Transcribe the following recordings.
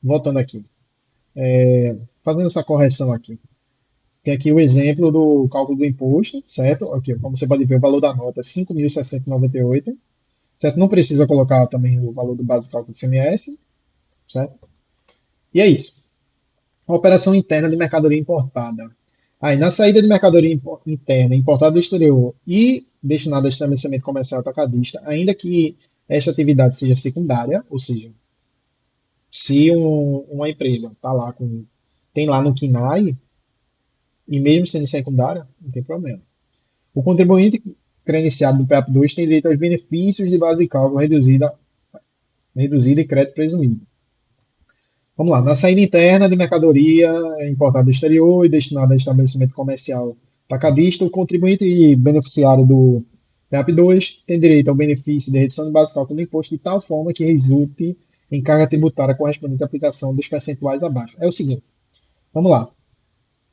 Voltando aqui. Fazendo essa correção aqui. Tem aqui o exemplo do cálculo do imposto, certo? Aqui, como você pode ver, o valor da nota é 5.698, certo? Não precisa colocar também o valor do base de cálculo do CMS, certo? E é isso. A operação interna de mercadoria importada. Aí, na saída de mercadoria interna importada do exterior e destinada ao estabelecimento comercial atacadista, ainda que esta atividade seja secundária, ou seja, se uma empresa tem lá no KINAI, e mesmo sendo secundária, não tem problema. O contribuinte credenciado do PEP2 tem direito aos benefícios de base de cálculo reduzida e crédito presumido. Vamos lá. Na saída interna de mercadoria importada do exterior e destinada a estabelecimento comercial atacadista, o contribuinte e beneficiário do PEP2 tem direito ao benefício de redução de base de cálculo do imposto de tal forma que resulte em carga tributária correspondente à aplicação dos percentuais abaixo. É o seguinte, vamos lá.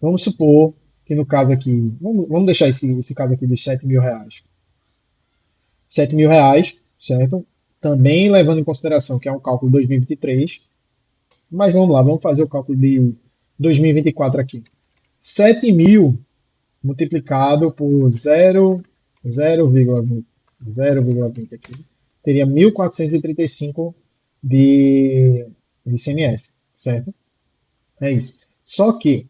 Vamos supor que no caso aqui, vamos deixar esse caso aqui de R$ 7.000. R$ 7.000, certo? Também levando em consideração que é um cálculo de 2023, mas vamos lá, vamos fazer o cálculo de 2024 aqui. 7.000 multiplicado por 0,20 aqui, teria 1.435 de ICMS, certo? É isso. Só que,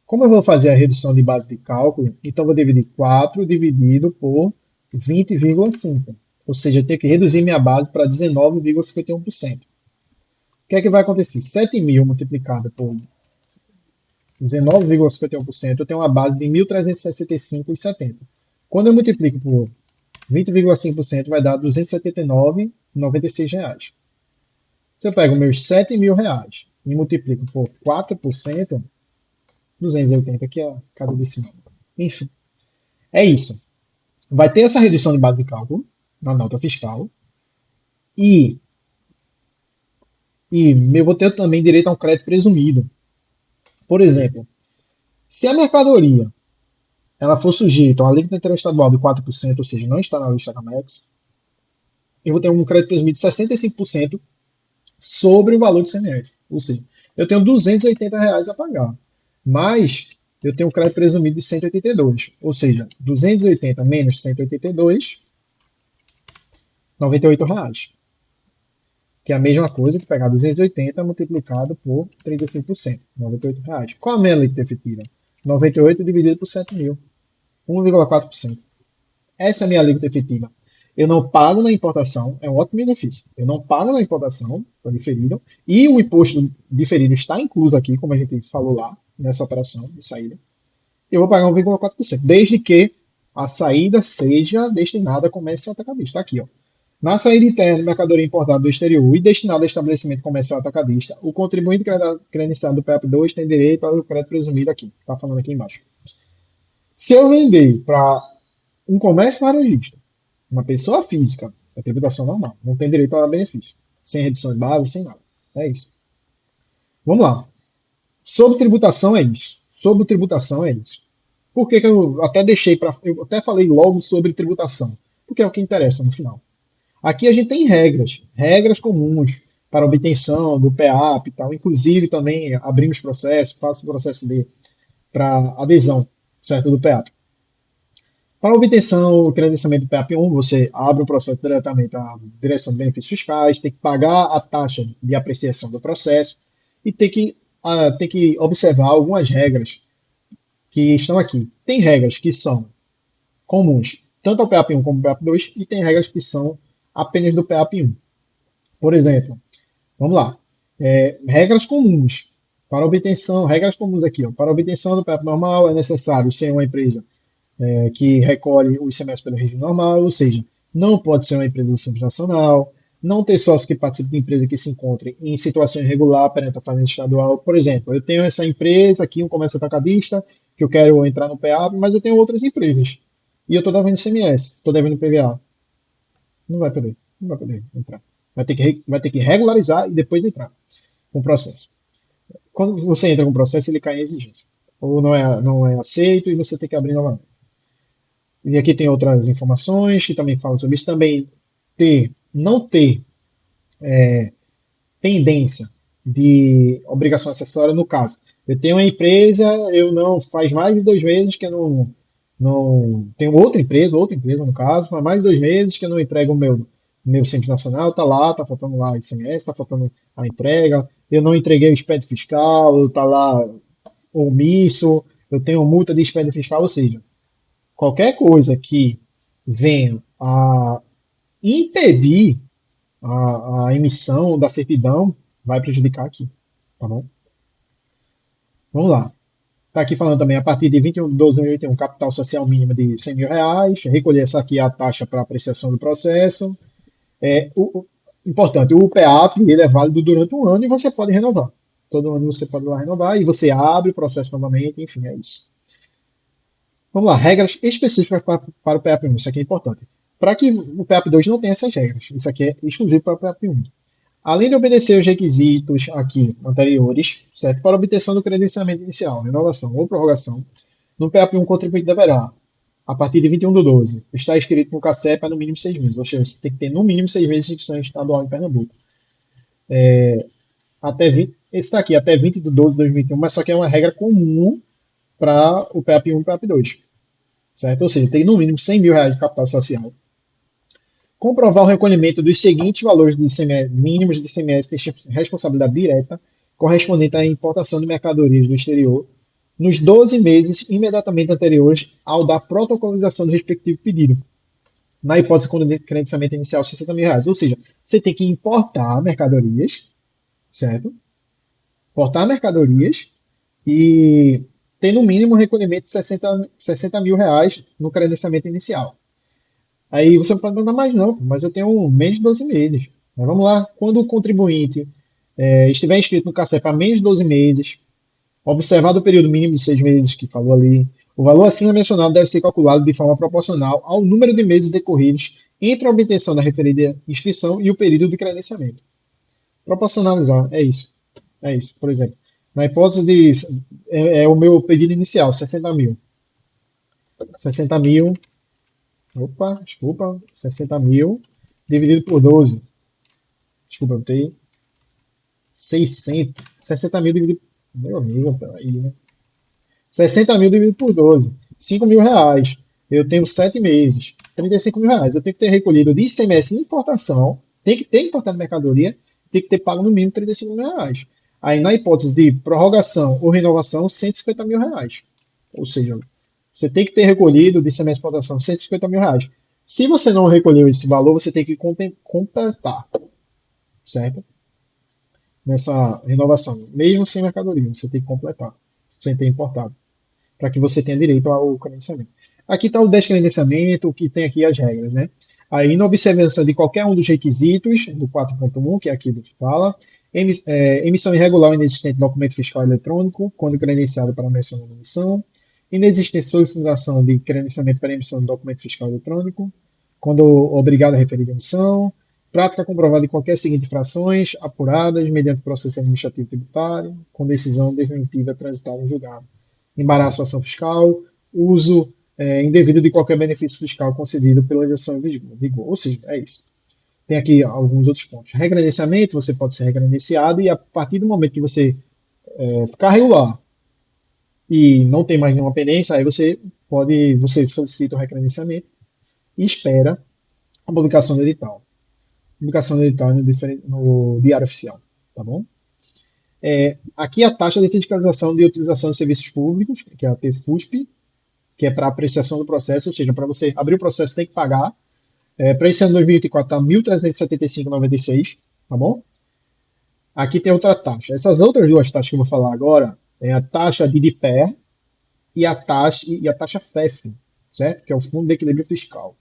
como eu vou fazer a redução de base de cálculo, então eu vou dividir 4 dividido por 20,5. Ou seja, eu tenho que reduzir minha base para 19,51%. O que é que vai acontecer? 7.000 multiplicado por 19,51%, eu tenho uma base de 1.365,70. Quando eu multiplico por 20,5%, vai dar R$ 279,96. Se eu pego meus R$ 7.000 e multiplico por 4%, 280 aqui é cada decimal. Enfim, é isso. Vai ter essa redução de base de cálculo na nota fiscal e, e eu vou ter também direito a um crédito presumido. Por exemplo, se a mercadoria ela for sujeita a uma alíquota interestadual de 4%, ou seja, não está na lista CAMEX, eu vou ter um crédito presumido de 65% sobre o valor do CMS. Ou seja, eu tenho R$ 280 a pagar, mas eu tenho um crédito presumido de 182, ou seja, 280 menos 182, R$ 98. Que é a mesma coisa que pegar 280 multiplicado por 35%, R$ 98. Qual a minha alíquota efetiva? 98 dividido por 7.000, 1,4%. Essa é a minha alíquota efetiva. Eu não pago na importação, é um ótimo benefício. Eu não pago na importação, está diferido, e o imposto diferido está incluso aqui, como a gente falou lá, nessa operação de saída. Eu vou pagar 1,4%, desde que a saída seja destinada a comércio atacadista. Está aqui, ó. Na saída interna de mercadoria importada do exterior e destinada a estabelecimento comercial atacadista, o contribuinte credenciado do PEP2 tem direito ao crédito presumido aqui. Está falando aqui embaixo. Se eu vender para um comércio varejista, uma pessoa física, é tributação normal, não tem direito a benefício, sem redução de base, sem nada. É isso. Vamos lá. Sobre tributação é isso. Sobre tributação é isso. Por que, que eu até deixei para. Eu até falei logo sobre tributação? Porque é o que interessa no final. Aqui a gente tem regras comuns para obtenção do PEAP e tal. Inclusive também abrimos processo, faço processo para adesão, certo, do PEAP. Para obtenção do credenciamento do PEAP1, você abre o processo diretamente à Direção de Benefícios Fiscais, tem que pagar a taxa de apreciação do processo e tem que observar algumas regras que estão aqui. Tem regras que são comuns tanto ao PEAP1 como ao PEAP2 e tem regras que são apenas do PEAP1. Por exemplo, vamos lá. Regras comuns para obtenção, regras comuns aqui, ó, para obtenção do PEAP normal é necessário ser uma empresa que recolhe o ICMS pelo regime normal, ou seja, não pode ser uma empresa do Simples Nacional, não ter sócio que participe de empresa que se encontre em situação irregular perante a Fazenda Estadual. Por exemplo, eu tenho essa empresa aqui, um comércio atacadista, que eu quero entrar no PEAP, mas eu tenho outras empresas. E eu estou devendo ICMS, estou devendo PVA. Não vai poder entrar. Vai ter que regularizar e depois entrar com o processo. Quando você entra com o processo, ele cai em exigência. Ou não é aceito e você tem que abrir novamente. E aqui tem outras informações que também falam sobre isso. Também não ter pendência de obrigação acessória no caso. Eu tenho uma empresa, eu não faz mais de 2 meses que eu não tenho outra empresa no caso, faz mais de 2 meses que eu não entrego o meu Simples Nacional, tá lá, tá faltando lá ICMS, tá faltando a entrega, eu não entreguei o expediente fiscal, tá lá omisso, eu tenho multa de expediente fiscal, ou seja, qualquer coisa que venha a impedir a emissão da certidão vai prejudicar aqui, tá bom? Vamos lá. Está aqui falando também, a partir de 21 de 12 de 2021, capital social mínima de R$ 100.000, recolher essa aqui é a taxa para apreciação do processo. Importante, o PEAP ele é válido durante um ano e você pode renovar. Todo ano você pode ir lá renovar e você abre o processo novamente, enfim, é isso. Vamos lá, regras específicas para o PEAP 1, isso aqui é importante. Para que o PEAP 2 não tenha essas regras, isso aqui é exclusivo para o PEAP 1. Além de obedecer os requisitos aqui anteriores, certo? Para obtenção do credenciamento inicial, renovação ou prorrogação, no PEAP 1 o contribuinte deverá, a partir de 21 de 12, estar inscrito no CACEP há no mínimo 6 meses. Ou seja, você tem que ter no mínimo 6 meses de inscrição estadual em Pernambuco. Esse está aqui, até 20 de 12 de 2021, mas só que é uma regra comum para o PEAP 1 e o PEAP 2. Certo? Ou seja, tem no mínimo R$ 100.000 de capital social. Comprovar o recolhimento dos seguintes valores de ICMS, mínimos de ICMS de responsabilidade direta correspondente à importação de mercadorias do exterior nos 12 meses imediatamente anteriores ao da protocolização do respectivo pedido. Na hipótese de credenciamento inicial, R$ 60.000. Ou seja, você tem que importar mercadorias, certo? Importar mercadorias e ter no mínimo um recolhimento de R$ 60.000 no credenciamento inicial. Aí você pode mandar mais não, mas eu tenho menos de 12 meses. Mas vamos lá, quando o contribuinte estiver inscrito no CACEP há menos de 12 meses, observado o período mínimo de 6 meses que falou ali, o valor acima mencionado deve ser calculado de forma proporcional ao número de meses decorridos entre a obtenção da referida inscrição e o período de credenciamento. Proporcionalizar, é isso. É isso, por exemplo. Na hipótese de. É o meu pedido inicial, 60 mil. 60 mil. Opa, desculpa. 60 mil dividido por 12. Desculpa, eu tenho 600. 60 mil dividido. Meu amigo, peraí, né? 60 mil dividido por 12. R$ 5.000. Eu tenho 7 meses. R$ 35.000. Eu tenho que ter recolhido de ICMS importação. Tem que ter importado mercadoria. Tem que ter pago no mínimo R$ 35.000. Aí, na hipótese de prorrogação ou renovação, R$ 150.000. Ou seja, você tem que ter recolhido de ICMS importação R$ 150.000. Se você não recolheu esse valor, você tem que completar, certo? Nessa renovação, mesmo sem mercadoria, você tem que completar, sem ter importado, para que você tenha direito ao credenciamento. Aqui está o descredenciamento, que tem aqui as regras, né? Aí, na observância de qualquer um dos requisitos do 4.1, que é aqui que fala, emissão irregular ou inexistente de documento fiscal eletrônico, quando credenciado para a mencionada emissão, inexistente solicitação de credenciamento para emissão de documento fiscal eletrônico, quando obrigado a referir a emissão, prática comprovada de qualquer seguinte infrações apuradas mediante processo administrativo tributário, com decisão definitiva transitada em julgado. Embaraço à ação fiscal, uso indevido de qualquer benefício fiscal concedido pela legislação em vigor. Ou seja, é isso. Tem aqui alguns outros pontos. Regredenciamento, você pode ser regredenciado e a partir do momento que você ficar regular e não tem mais nenhuma pendência, aí você solicita o recredenciamento e espera a publicação do edital. Publicação do edital no Diário Oficial, tá bom? Aqui a taxa de fiscalização de utilização de serviços públicos, que é a TFUSP, que é para apreciação do processo, ou seja, para você abrir o processo tem que pagar. Para esse ano 2024 está 1.375,96, tá bom? Aqui tem outra taxa. Essas outras duas taxas que eu vou falar agora é a taxa de DIPER e a taxa FEF, certo? Que é o Fundo de Equilíbrio Fiscal.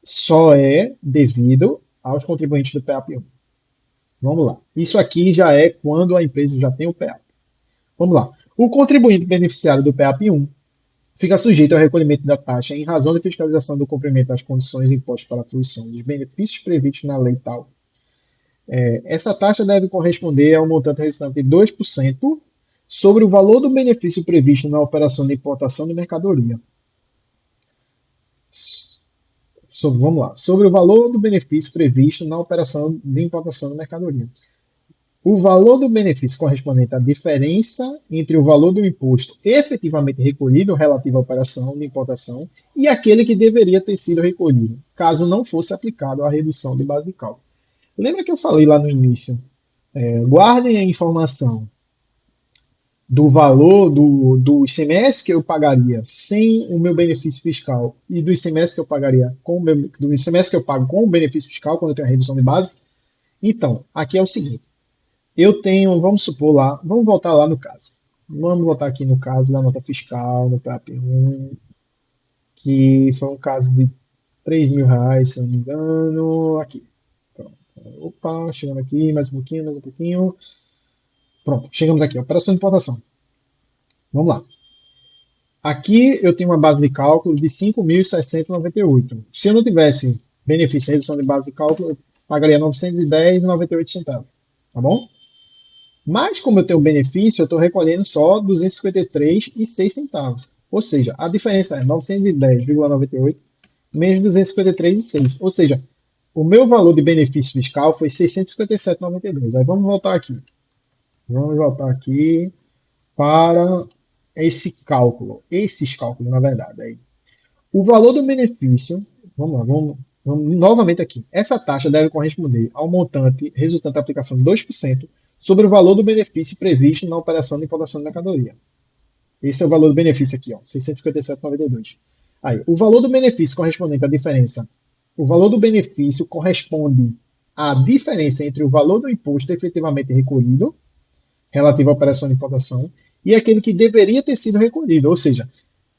Só é devido aos contribuintes do PEAP1. Vamos lá. Isso aqui já é quando a empresa já tem o PEAP. Vamos lá. O contribuinte beneficiário do PEAP1 fica sujeito ao recolhimento da taxa em razão da fiscalização do cumprimento das condições impostas para a fruição dos benefícios previstos na lei tal. Essa taxa deve corresponder a um montante restante de 2% sobre o valor do benefício previsto na operação de importação de mercadoria. Vamos lá. Sobre o valor do benefício previsto na operação de importação de mercadoria. o valor do benefício correspondente à diferença entre o valor do imposto efetivamente recolhido relativo à operação de importação e aquele que deveria ter sido recolhido, caso não fosse aplicado a redução de base de cálculo. Lembra que eu falei lá no início? Guardem a informação do valor do ICMS que eu pagaria sem o meu benefício fiscal e do ICMS que eu pagaria do ICMS que eu pago com o benefício fiscal quando eu tenho a redução de base. Então, aqui é o seguinte: eu tenho, vamos supor lá, vamos voltar lá no caso. Vamos voltar aqui no caso da nota fiscal, no PAP1, que foi um caso de R$ 3.000, se eu não me engano. Aqui. Pronto. Opa, chegando aqui, mais um pouquinho, mais um pouquinho. Pronto, chegamos aqui. Operação de importação. Vamos lá. Aqui eu tenho uma base de cálculo de 5.698. Se eu não tivesse benefício de redução de base de cálculo, eu pagaria 910,98 centavos. Tá bom? Mas como eu tenho benefício, eu estou recolhendo só 253,06 centavos. Ou seja, a diferença é 910,98 menos 253,06. Ou seja, o meu valor de benefício fiscal foi 657,92. Aí vamos voltar aqui. Vamos voltar aqui para esses cálculos, na verdade. Aí. O valor do benefício, vamos lá, vamos novamente aqui. Essa taxa deve corresponder ao montante resultante da aplicação de 2% sobre o valor do benefício previsto na operação de importação de mercadoria. Esse é o valor do benefício aqui, ó, 657,92. Aí, o valor do benefício correspondente à diferença. O valor do benefício corresponde à diferença entre o valor do imposto efetivamente recolhido, relativo à operação de importação, e aquele que deveria ter sido recolhido, ou seja,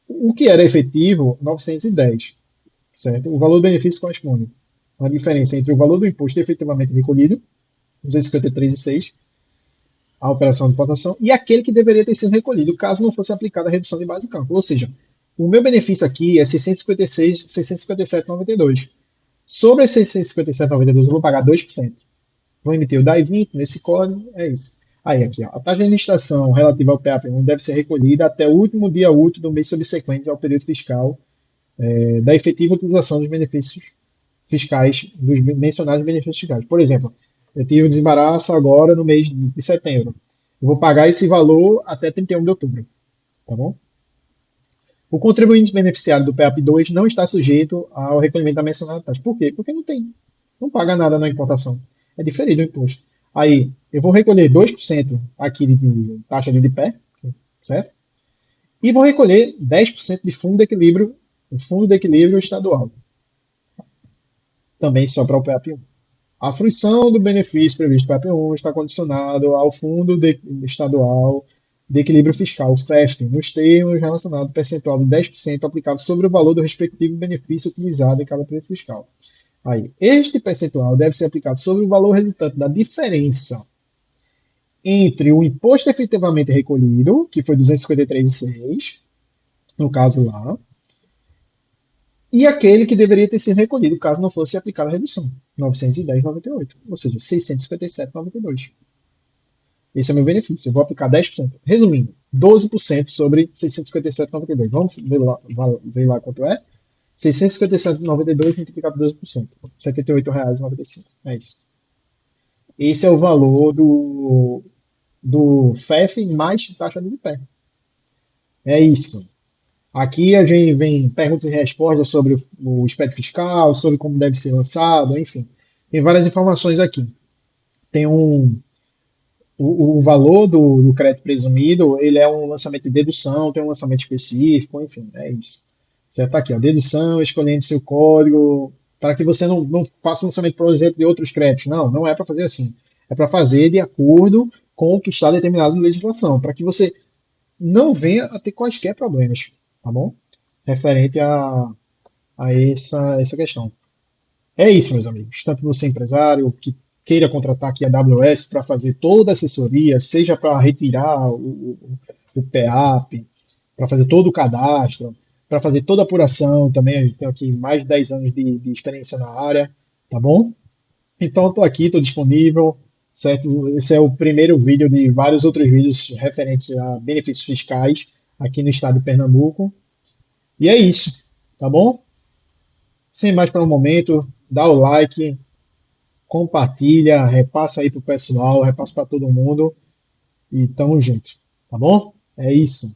o que era efetivo, 910, certo? O valor do benefício corresponde à diferença entre o valor do imposto efetivamente recolhido, 253,6, a operação de importação, e aquele que deveria ter sido recolhido, caso não fosse aplicada a redução de base de cálculo. Ou seja, o meu benefício aqui é 656, 657,92. Sobre esses 657,92, eu vou pagar 2%. Vou emitir o DAI 20 nesse código, é isso. Aí, aqui, ó, a taxa de administração relativa ao PAP1 deve ser recolhida até o último dia útil do mês subsequente ao período fiscal da efetiva utilização dos benefícios fiscais, dos mencionados benefícios fiscais. Por exemplo, eu tive um desembaraço agora no mês de setembro. Eu vou pagar esse valor até 31 de outubro, tá bom? O contribuinte beneficiário do PAP2 não está sujeito ao recolhimento da mencionada taxa. Por quê? Porque não paga nada na importação. É diferente do imposto. Aí, eu vou recolher 2% aqui de taxa de DPE, certo? E vou recolher 10% de fundo de equilíbrio estadual, também só para o PAP1. A fruição do benefício previsto para PAP1 está condicionado ao estadual de equilíbrio fiscal, o FEFE, nos termos relacionados ao percentual de 10% aplicado sobre o valor do respectivo benefício utilizado em cada período fiscal. Aí, este percentual deve ser aplicado sobre o valor resultante da diferença entre o imposto efetivamente recolhido, que foi 253,6, no caso lá, e aquele que deveria ter sido recolhido, caso não fosse aplicada a redução, 910,98, ou seja, 657,92. Esse é meu benefício, eu vou aplicar 10%. Resumindo, 12% sobre 657,92. Vamos ver lá quanto é? 657,92 multiplicado por 12%. R$ 78,95. É isso. Esse é o valor do FEF mais taxa de pé. É isso. Aqui a gente vem perguntas e respostas sobre o espectro fiscal, sobre como deve ser lançado, enfim. Tem várias informações aqui. Tem o valor do crédito presumido, ele é um lançamento de dedução, tem um lançamento específico, enfim, é isso. Certo? Tá aqui, ó, dedução, escolhendo seu código, para que você não faça um lançamento, por exemplo, de outros créditos. Não é para fazer assim. É para fazer de acordo com o que está determinado na legislação, para que você não venha a ter quaisquer problemas, tá bom? Referente a essa questão. É isso, meus amigos. Tanto você empresário que queira contratar aqui a AWS para fazer toda a assessoria, seja para retirar o PEAP, para fazer todo o cadastro, para fazer toda a apuração também. A gente tem aqui mais de 10 anos de experiência na área, tá bom? Então, estou aqui, estou disponível, certo? Esse é o primeiro vídeo de vários outros vídeos referentes a benefícios fiscais aqui no estado de Pernambuco. E é isso, tá bom? Sem mais para o momento, dá o like, compartilha, repassa aí pro pessoal, repassa para todo mundo e tamo junto, tá bom? É isso.